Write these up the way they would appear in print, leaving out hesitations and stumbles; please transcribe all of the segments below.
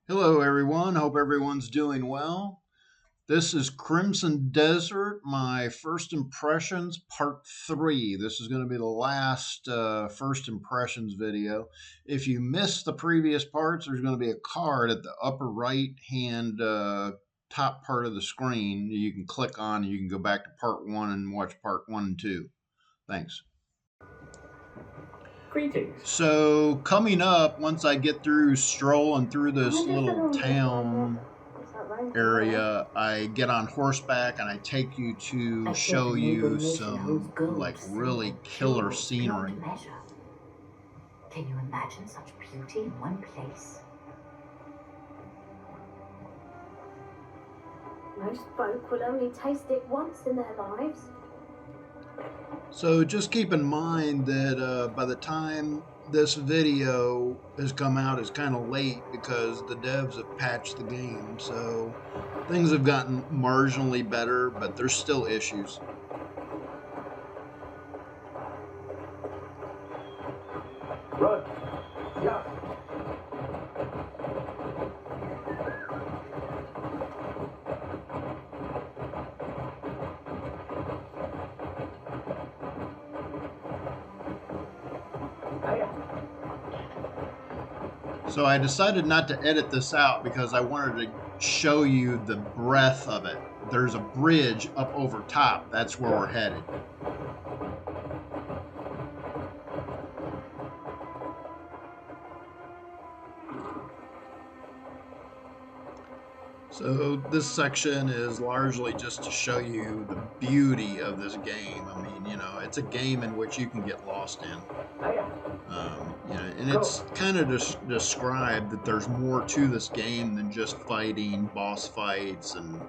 Hello, everyone. Hope everyone's doing well. This is Crimson Desert, my first impressions, part three. This is going to be the last first impressions video. If you missed the previous parts, there's going to be a card at the upper right hand top part of the screen. You can click on and you can go back to part one and watch part one and two. Thanks. Greetings. So, coming up, once I get through strolling through this little town area, I get on horseback and I take you to show you some like really killer scenery. Can you imagine such beauty in one place? Most folk will only taste it once in their lives. So just keep in mind that by the time this video has come out, it's kind of late because the devs have patched the game. So things have gotten marginally better, but there's still issues. Run. Yeah. So I decided not to edit this out because I wanted to show you the breadth of it. There's a bridge up over top. That's where we're headed. So this section is largely just to show you the beauty of this game. I mean, it's a game in which you can get lost in. And it's kind of described that there's more to this game than just fighting, boss fights, and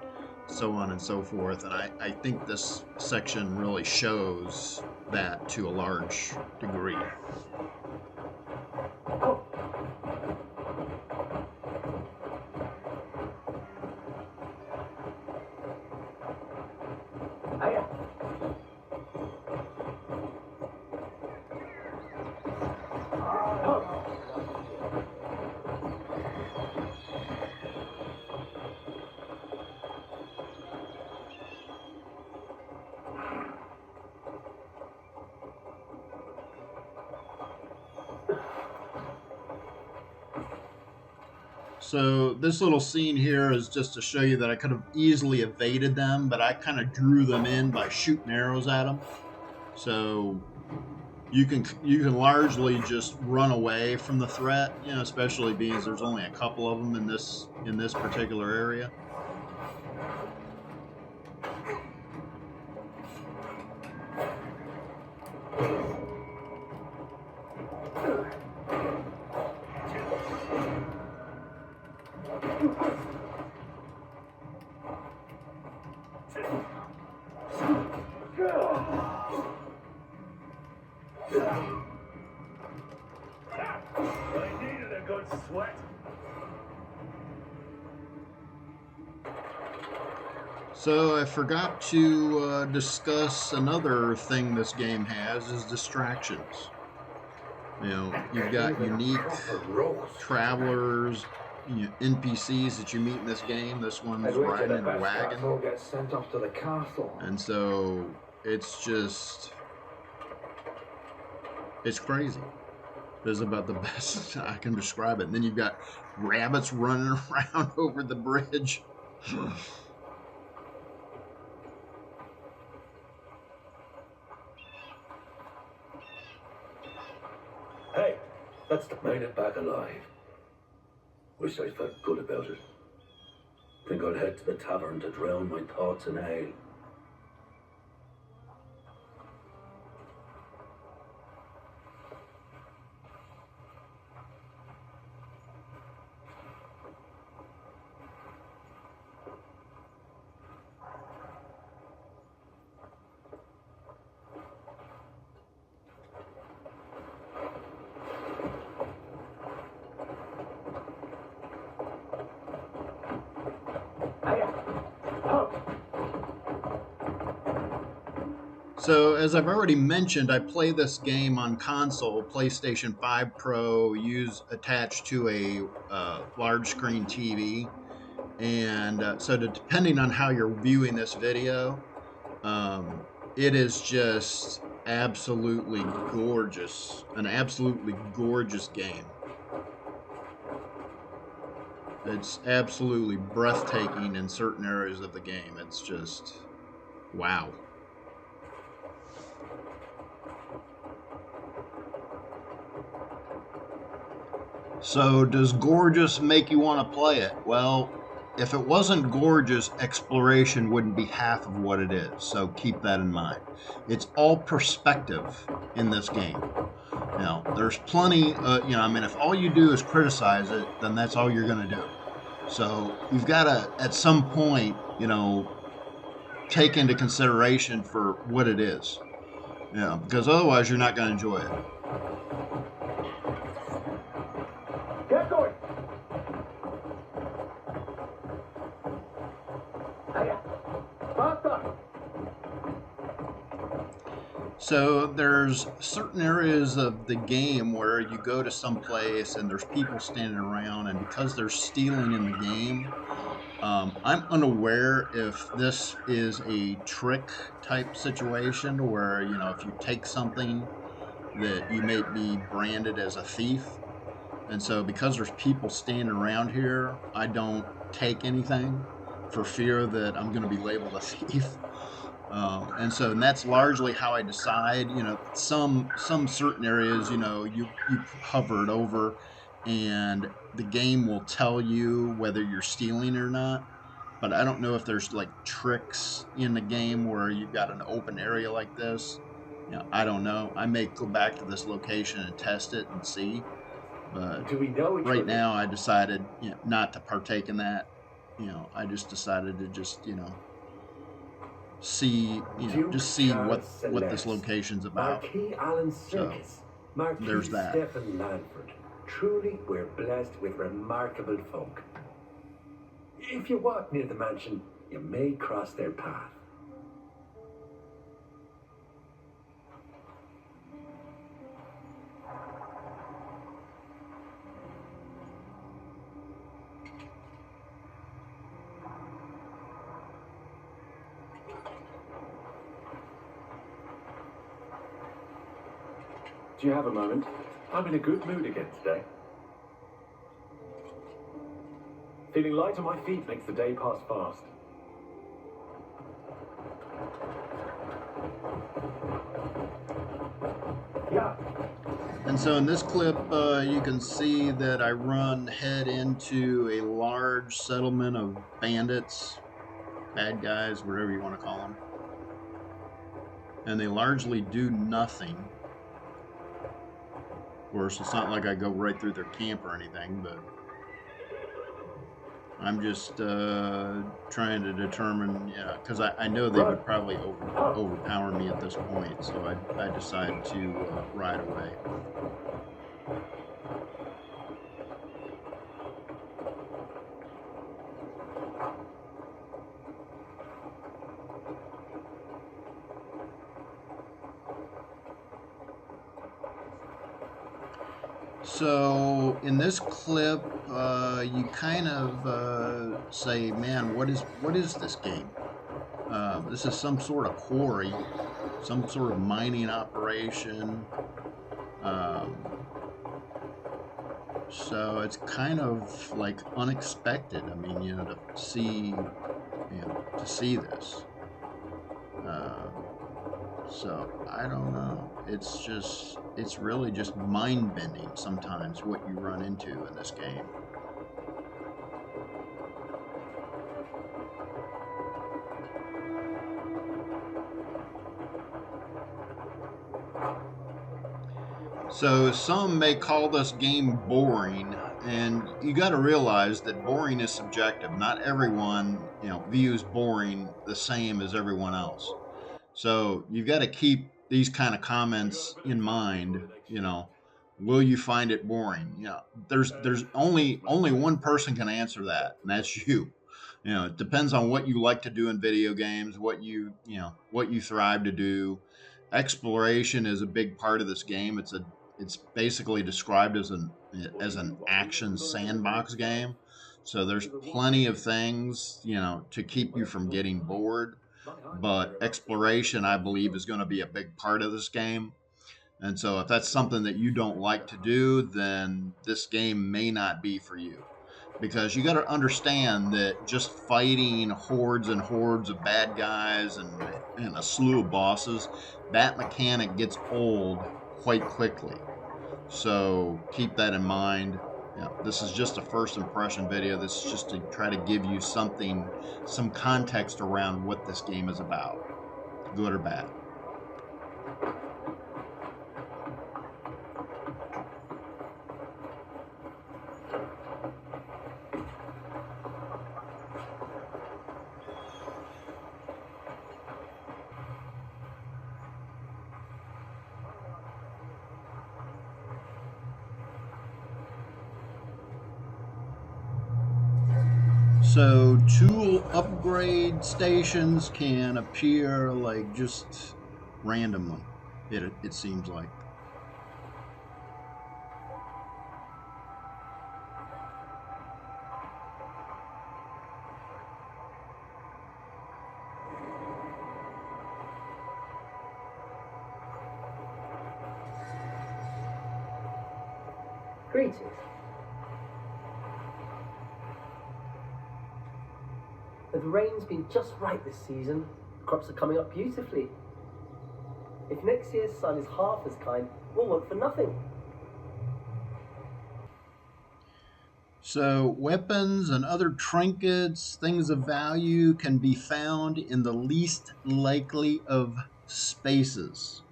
so on and so forth. And I think this section really shows that to a large degree. So this little scene here is just to show you that I could have easily evaded them, but I kind of drew them in by shooting arrows at them. So you can largely just run away from the threat, especially being there's only a couple of them in this particular area. I needed a good sweat. So I forgot to discuss another thing this game has is distractions. You've got unique travelers, NPCs that you meet in this game. This one's riding in a wagon. Get sent off to the castle. And so it's crazy. This is about the best I can describe it. And then you've got rabbits running around over the bridge. Hey, made it back alive. Wish I felt good about it. Think I'd head to the tavern to drown my thoughts in ale. So, as I've already mentioned, I play this game on console, PlayStation 5 Pro, attached to a large screen TV. And depending on how you're viewing this video, um, it is just absolutely gorgeous, an absolutely gorgeous game. It's absolutely breathtaking in certain areas of the game. It's just wow. So, does gorgeous make you want to play it? Well, if it wasn't gorgeous, exploration wouldn't be half of what it is. So, keep that in mind. It's all perspective in this game. There's plenty, if all you do is criticize it, then that's all you're going to do. So, you've got to, at some point, take into consideration for what it is. Because otherwise, you're not going to enjoy it. Get going! Hiya! Faster! So there's certain areas of the game where you go to some place and there's people standing around, and because there's stealing in the game, I'm unaware if this is a trick type situation where, if you take something that you may be branded as a thief. And so because there's people standing around here, I don't take anything for fear that I'm going to be labeled a thief. And that's largely how I decide. Some certain areas, you hover it over, and the game will tell you whether you're stealing or not. But I don't know if there's like tricks in the game where you've got an open area like this. I don't know. I may go back to this location and test it and see. But Do we know each right other? now, I decided not to partake in that. I just decided to see Duke just see Charles what this Celeste, location's about. Marquis Allen So Circus, Marquis there's that. Stephen Lanford. Truly, we're blessed with remarkable folk. If you walk near the mansion, you may cross their path. Do you have a moment? I'm in a good mood again today. Feeling light on my feet makes the day pass fast. Yeah. And so in this clip, you can see that I head into a large settlement of bandits, bad guys, whatever you want to call them, and they largely do nothing. Of course, it's not like I go right through their camp or anything, but I'm just trying to determine, because I know they would probably overpower me at this point, so I decided to ride away. So in this clip, you kind of say, "Man, what is this game? This is some sort of quarry, some sort of mining operation." Um, so it's kind of like unexpected. I mean, to see this. Uh, So I don't know. It's really just mind bending sometimes what you run into in this game. So some may call this game boring, and you got to realize that boring is subjective. Not everyone, views boring the same as everyone else. So you've got to keep these kind of comments in mind. Will you find it boring? There's only one person can answer that, and that's you. You know, it depends on what you like to do in video games, what you thrive to do. Exploration is a big part of this game. It's basically described as an action sandbox game. So there's plenty of things, to keep you from getting bored. But exploration, I believe, is going to be a big part of this game. And so if that's something that you don't like to do, then this game may not be for you. Because you got to understand that just fighting hordes and hordes of bad guys and a slew of bosses, that mechanic gets old quite quickly. So keep that in mind. This is just a first impression video. This is just to try to give you some context around what this game is about, good or bad. So tool upgrade stations can appear like just randomly, it seems like. Greetings. The rain's been just right this season. The crops are coming up beautifully. If next year's sun is half as kind, we'll want for nothing. So weapons and other trinkets, things of value, can be found in the least likely of spaces.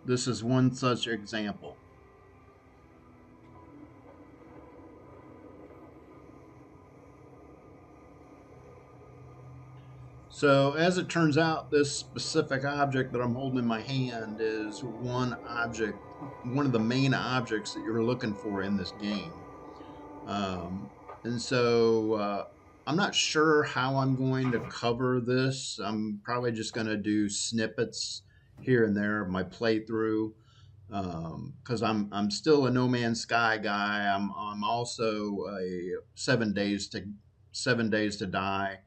This is one such example. So as it turns out, this specific object that I'm holding in my hand is one of the main objects that you're looking for in this game. And so I'm not sure how I'm going to cover this. I'm probably just going to do snippets here and there of my playthrough, because I'm still a No Man's Sky guy. I'm also a 7 Days to Die,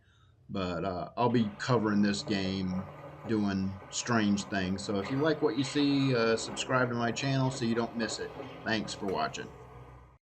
but I'll be covering this game, doing strange things. So if you like what you see, subscribe to my channel so you don't miss it. Thanks for watching.